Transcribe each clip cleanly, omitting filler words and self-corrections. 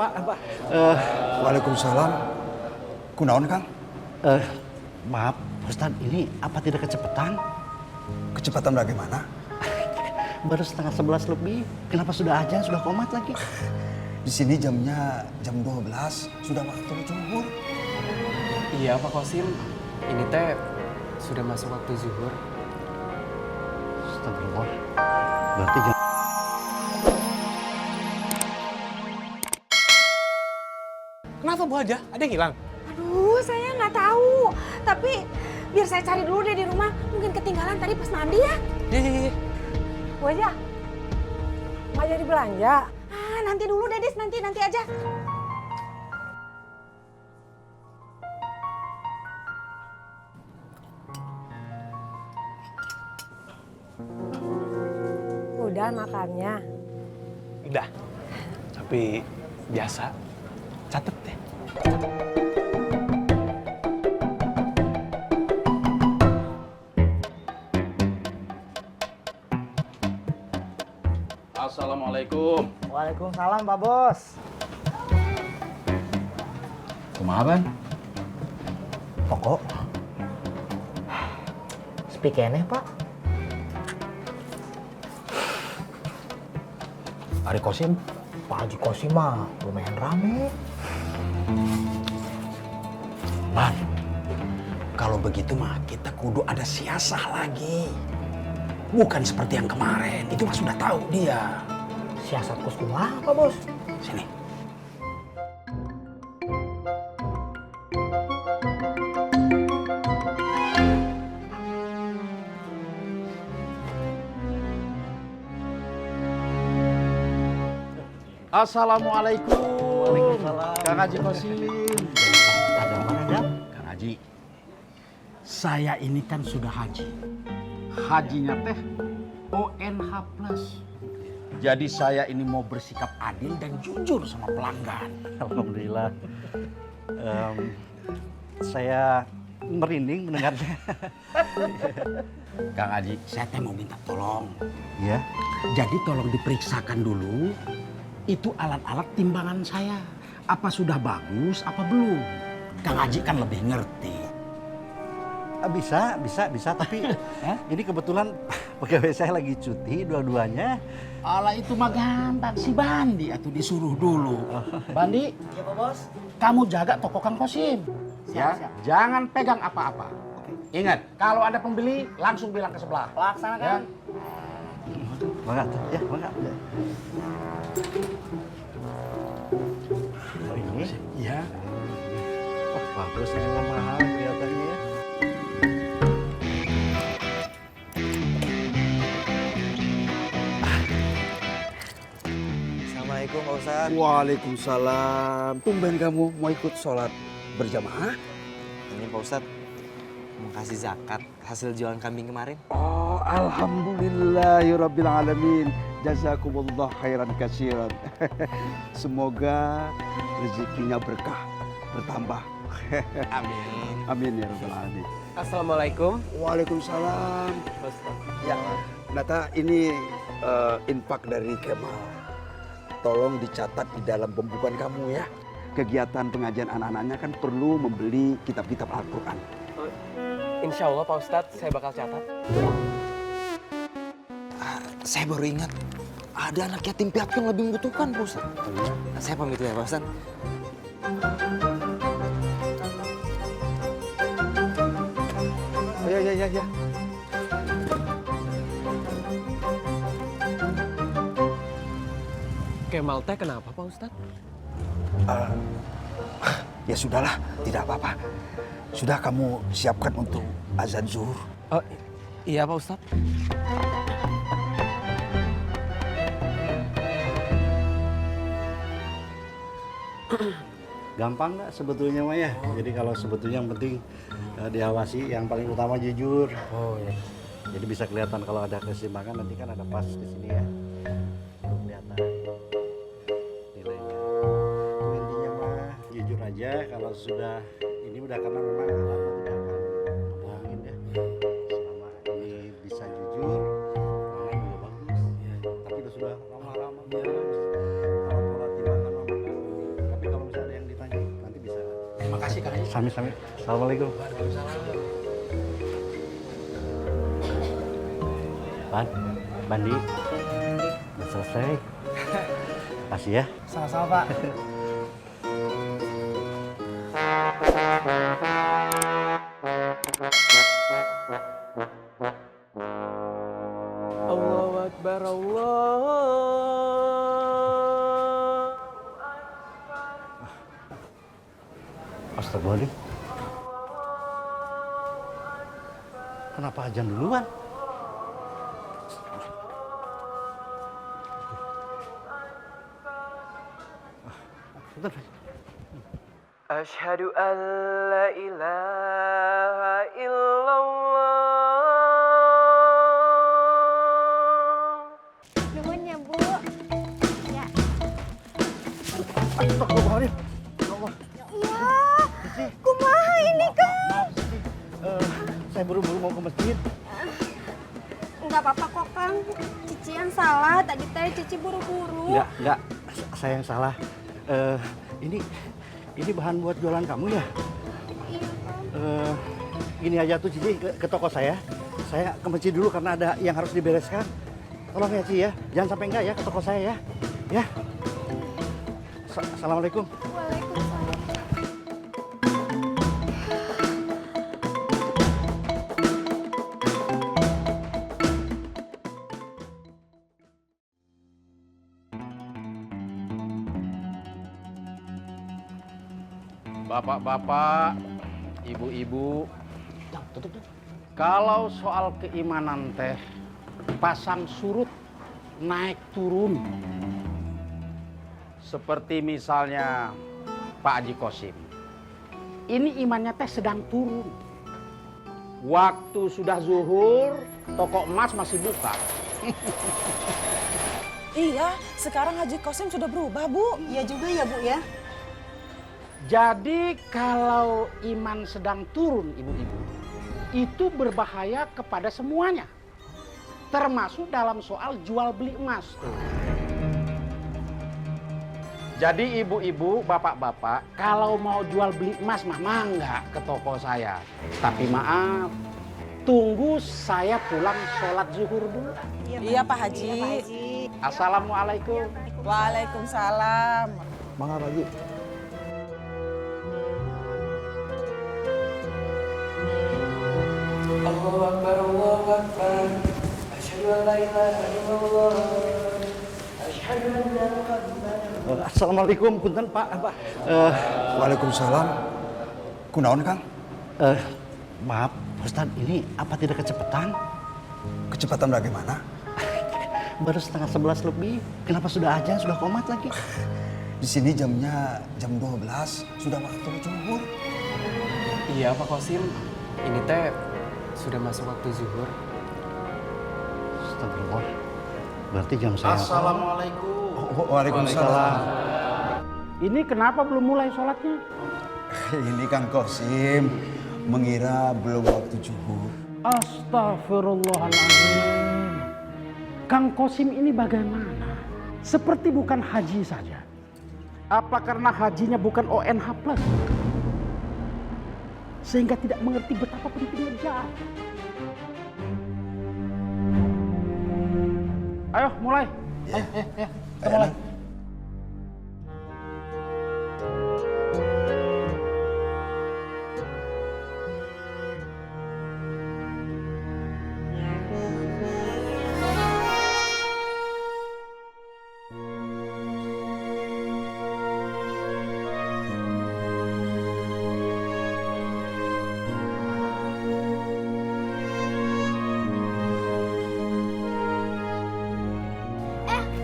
Pak. Waalaikumsalam. Kunaon, Kang? Maaf, Ustadz, ini apa tidak kecepatan? Kecepatan bagaimana? Baru setengah 11 lebih. Kenapa sudah aja, sudah komat lagi? Di sini jamnya jam 12, sudah waktu zuhur. Iya Pak Kosim, ini teh sudah masuk waktu zuhur. Astagfirullah. Berarti jam... Kenapa Bu Haja? Ada yang hilang? Aduh, saya nggak tahu. Tapi biar saya cari dulu deh di rumah. Mungkin ketinggalan tadi pas mandi ya. Iya. Bu aja. Nggak jadi belanja. Ah, nanti dulu Dedis, nanti aja. Udah makannya. Udah. Tapi biasa. Catet deh. Assalamualaikum. Waalaikumsalam Pak Bos. Kumaha Ban? Pokok. Sepi keneh Pak. Ari Kosim. Pak Haji Kosim mah lumayan rame. Man, kalau begitu mah kita kudu ada siasah lagi. Bukan seperti yang kemarin, itu mah sudah tahu dia. Siasat kos kumaha Pak Bos? Sini. Assalamualaikum. Waalaikumsalam. Kang Haji Kosim. Ada mana dah? Kang Haji, saya ini kan sudah haji. Hajinya teh ONH+. Jadi saya ini mau bersikap adil dan jujur sama pelanggan. Alhamdulillah. Saya merinding mendengarnya. Kang Haji, saya teh mau minta tolong. Ya. Jadi tolong diperiksakan dulu itu alat-alat timbangan saya. Apa sudah bagus, apa belum? Kang Haji kan lebih ngerti. Bisa. Tapi ini kebetulan pegawai saya lagi cuti dua-duanya. Alah itu mah gampang, si Bandi atau disuruh dulu. Bandi, Iya Pak Bos. kamu jaga toko Kang Kosim. Ya, jangan pegang apa-apa. Ingat, kalau ada pembeli langsung bilang ke sebelah. Laksanakan. Mangga, ya mangga. Oh ini? Ya. Oh bagus, ini mah mahal kelihatannya ya. Assalamualaikum Pak Ustadz. Waalaikumsalam. Tumben kamu mau ikut sholat berjamaah? Ini Pak Ustadz mau kasih zakat hasil jualan kambing kemarin. Oh, alhamdulillahirabbil alamin. Jazakumullah khairan katsiran. Semoga rezekinya berkah, bertambah. Amin. Amin ya rabbal alamin. Assalamualaikum. Waalaikumsalam. Ya, Nata ini infak dari Kemal. Tolong dicatat di dalam pembukuan kamu ya. Kegiatan pengajian anak-anaknya kan perlu membeli kitab-kitab Al-Quran. Insya Allah Pak Ustadz saya bakal catat. Saya baru ingat, ada anak yatim piatu yang lebih membutuhkan, Pak Ustadz. Saya pamit ya, Pak Ustadz. Ya. Kemal teh kenapa Pak Ustadz? Ya sudahlah, tidak apa-apa. Sudah kamu siapkan untuk azan zuhur. Oh, iya Pak Ustadz. Gampang nggak sebetulnya mah ya. Jadi kalau sebetulnya yang penting diawasi, yang paling utama jujur. Oh iya. Jadi bisa kelihatan kalau ada keseimbangan, nanti kan ada pas di sini ya. Baru kelihatan nilainya. Itu intinya mah jujur aja. Kalau sudah ini udah karena memang lama tidak akan bohongin ya. Selama ini bisa jujur, memang juga bagus. Tapi itu sudah lama-lama bagus. Kalau pola timbangan memang Sami-sami. Assalamualaikum. Bandi, udah selesai. Makasih ya. Sama-sama, Pak. Allahu Akbar, Allah. Astagfirullahaladzim. Kenapa azan duluan? Asyhadu an la ilaha illallah. Nuhun ya, Bu. Ya. Astagfirullahaladzim. Ya Allah. Iya. Kumaha ini, Kang? Maaf, Siti. Saya buru-buru mau ke masjid. Enggak apa-apa kok, Kang. Cici yang salah. Tadi Cici buru-buru. Enggak. Saya yang salah. Ini bahan buat jualan kamu ya? Iya, Kang. Gini aja tuh Cici ke toko saya. Saya ke masjid dulu karena ada yang harus dibereskan. Tolong ya Cici ya. Jangan sampai enggak ya ke toko saya ya. Ya. Assalamualaikum. Waalaikumsalam. Bapak-bapak, ibu-ibu, kalau soal keimanan teh pasang surut naik turun. Seperti misalnya Pak Haji Kosim. Ini imannya teh sedang turun. Waktu sudah zuhur, toko emas masih buka. Iya, sekarang Haji Kosim sudah berubah, Bu. Iya juga ya, Bu ya. Jadi kalau iman sedang turun, ibu-ibu, itu berbahaya kepada semuanya. Termasuk dalam soal jual beli emas. Jadi ibu-ibu, bapak-bapak, kalau mau jual beli emas mah mangga ke toko saya. Tapi maaf, tunggu saya pulang sholat zuhur dulu. Iya, Pak Haji. Iya, Pak Haji. Assalamualaikum. Waalaikumsalam. Mangga Pak Haji. Allahu Akbar, Allahu Akbar. Asyhadu an la ilaha illallah. Asyhadu anna Muhammadan. Assalamualaikum, punten Pak. Waalaikumsalam. Kunaon Kang? Maaf, Ustadz, ini apa tidak kecepatan? Kecepatan bagaimana? Baru setengah 11 lebih. Kenapa sudah aja, sudah komat lagi? Di sini jamnya jam 12, sudah waktu zuhur. Iya, Pak Kosim. Ini teh sudah masuk waktu zuhur. Astagfirullah. Berarti jam saya. Assalamualaikum. Waalaikumsalam. Ini kenapa belum mulai sholatnya? Ini Kang Kosim mengira belum waktu zuhur. Astagfirullahaladzim. Kang Kosim ini bagaimana? Seperti bukan haji saja. Apa karena hajinya bukan ONH plus? Sehingga tidak mengerti betapa pentingnya jihad. Ayo mulai. Ayo, kita mulai.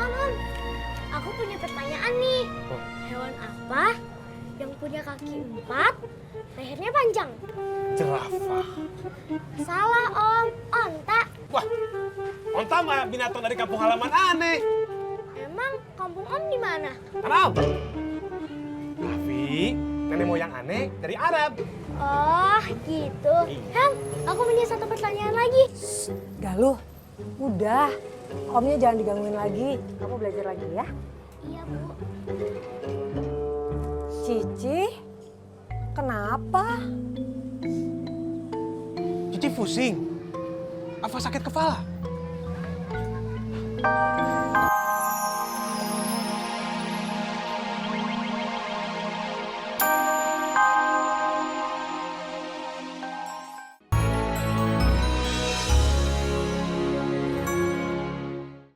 Aman, aku punya pertanyaan nih. Hewan apa yang punya kaki 4, lehernya panjang? Jerapah. Salah, Om. Onta. Wah, onta mah binatang dari kampung halaman aneh. Emang kampung Om di mana? Arab. Rafi, nenek moyang aneh dari Arab. Oh, gitu. Hem, aku punya satu pertanyaan lagi. Galuh, udah. Omnya jangan digangguin lagi. Kamu belajar lagi ya. Iya, Bu. Cici, Kenapa? Cici pusing? Apa sakit kepala?